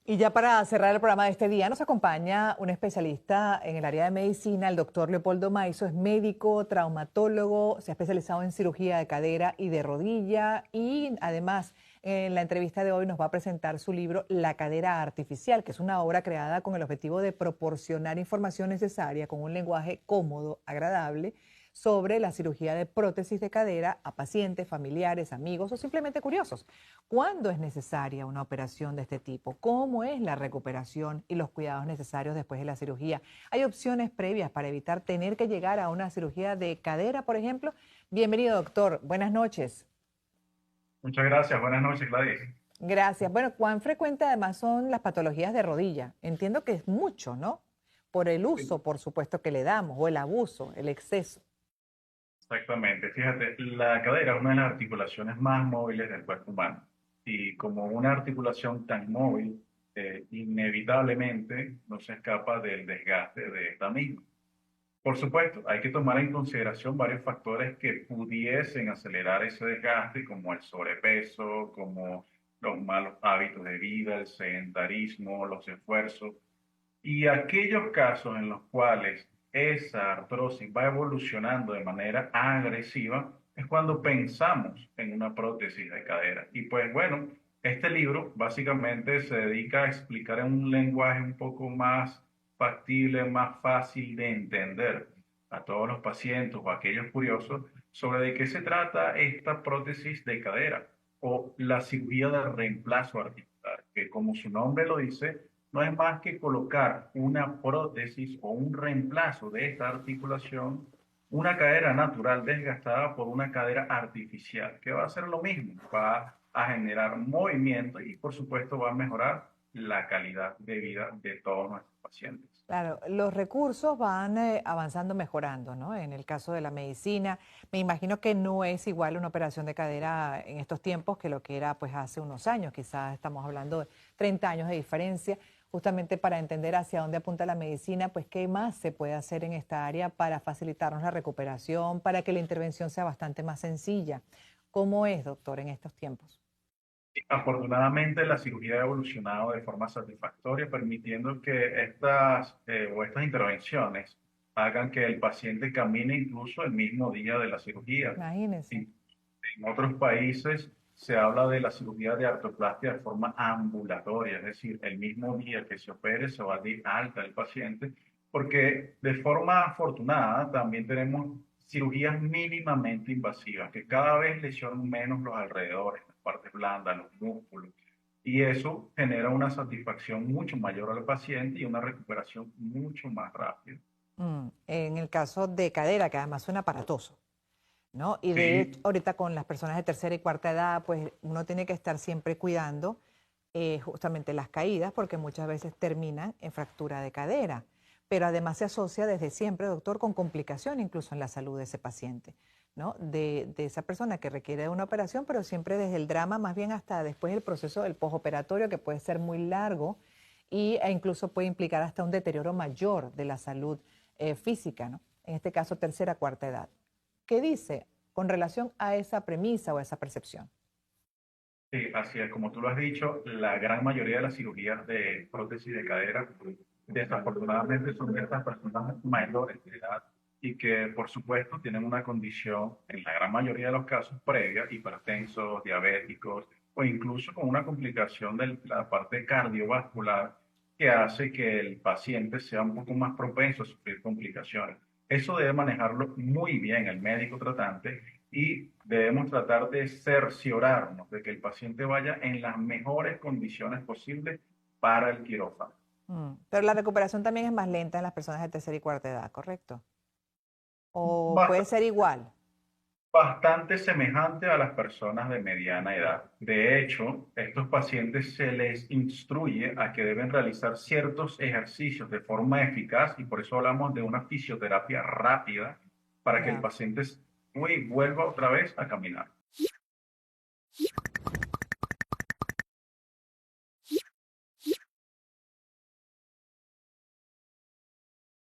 Y ya para cerrar el programa de este día, nos acompaña un especialista en el área de medicina, el doctor Leopoldo Maizo. Es médico, traumatólogo, se ha especializado en cirugía de cadera y de rodilla y además en la entrevista de hoy nos va a presentar su libro La cadera artificial, que es una obra creada con el objetivo de proporcionar información necesaria con un lenguaje cómodo, agradable, sobre la cirugía de prótesis de cadera a pacientes, familiares, amigos o simplemente curiosos. ¿Cuándo es necesaria una operación de este tipo? ¿Cómo es la recuperación y los cuidados necesarios después de la cirugía? ¿Hay opciones previas para evitar tener que llegar a una cirugía de cadera, por ejemplo? Bienvenido, doctor. Buenas noches. Muchas gracias. Buenas noches, Gladys. Gracias. Bueno, ¿cuán frecuente además son las patologías de rodilla? Entiendo que es mucho, ¿no? Por el Sí, uso, por supuesto, que le damos, o el abuso, el exceso. exactamente. Fíjate, la cadera es una de las articulaciones más móviles del cuerpo humano. Y como una articulación tan móvil, inevitablemente no se escapa del desgaste de esta misma. Por supuesto, hay que tomar en consideración varios factores que pudiesen acelerar ese desgaste, como el sobrepeso, como los malos hábitos de vida, el sedentarismo, los esfuerzos. Y aquellos casos en los cuales esa artrosis va evolucionando de manera agresiva es cuando pensamos en una prótesis de cadera. Y pues bueno, este libro básicamente se dedica a explicar en un lenguaje un poco más factible, más fácil de entender a todos los pacientes o a aquellos curiosos sobre de qué se trata esta prótesis de cadera o la cirugía de reemplazo articular, que como su nombre lo dice, no es más que colocar una prótesis o un reemplazo de esta articulación, una cadera natural desgastada por una cadera artificial, que va a hacer lo mismo, va a generar movimiento y por supuesto va a mejorar la calidad de vida de todos nuestros pacientes. Claro, los recursos van avanzando, mejorando, ¿no? En el caso de la medicina, me imagino que no es igual una operación de cadera en estos tiempos que lo que era pues hace unos años, quizás estamos hablando de 30 años de diferencia, justamente para entender hacia dónde apunta la medicina, pues qué más se puede hacer en esta área para facilitarnos la recuperación, para que la intervención sea bastante más sencilla. ¿Cómo es, doctor, en estos tiempos? Afortunadamente, la cirugía ha evolucionado de forma satisfactoria, permitiendo que estas intervenciones hagan que el paciente camine incluso el mismo día de la cirugía. Imagínense. En, en otros países se habla de la cirugía de artroplastia de forma ambulatoria, es decir, el mismo día que se opere se va a dar alta el paciente, porque de forma afortunada también tenemos cirugías mínimamente invasivas, que cada vez lesionan menos los alrededores, las partes blandas, los músculos. Y eso genera una satisfacción mucho mayor al paciente y una recuperación mucho más rápida. En el caso de cadera, que además suena aparatoso. ¿No? Y de hecho, Sí, ahorita con las personas de tercera y cuarta edad, pues uno tiene que estar siempre cuidando justamente las caídas, porque muchas veces terminan en fractura de cadera. Pero además se asocia desde siempre, doctor, con complicación incluso en la salud de ese paciente, ¿no? De esa persona que requiere de una operación, pero siempre desde el drama, más bien hasta después el proceso del posoperatorio, que puede ser muy largo e incluso puede implicar hasta un deterioro mayor de la salud física, ¿no? En este caso, tercera, cuarta edad. ¿Qué dice con relación a esa premisa o a esa percepción? sí, así es, como tú lo has dicho, la gran mayoría de las cirugías de prótesis de cadera desafortunadamente son de estas personas mayores de edad y que por supuesto tienen una condición, en la gran mayoría de los casos, previa, hipertensos, diabéticos o incluso con una complicación de la parte cardiovascular que hace que el paciente sea un poco más propenso a sufrir complicaciones. Eso debe manejarlo muy bien el médico tratante y debemos tratar de cerciorarnos de que el paciente vaya en las mejores condiciones posibles para el quirófano. Pero la recuperación también es más lenta en las personas de tercera y cuarta edad, ¿correcto? ¿O puede Bast- ser igual? Bastante semejante a las personas de mediana edad. De hecho, estos pacientes se les instruye a que deben realizar ciertos ejercicios de forma eficaz y por eso hablamos de una fisioterapia rápida para que el Ya. paciente vuelva otra vez a caminar.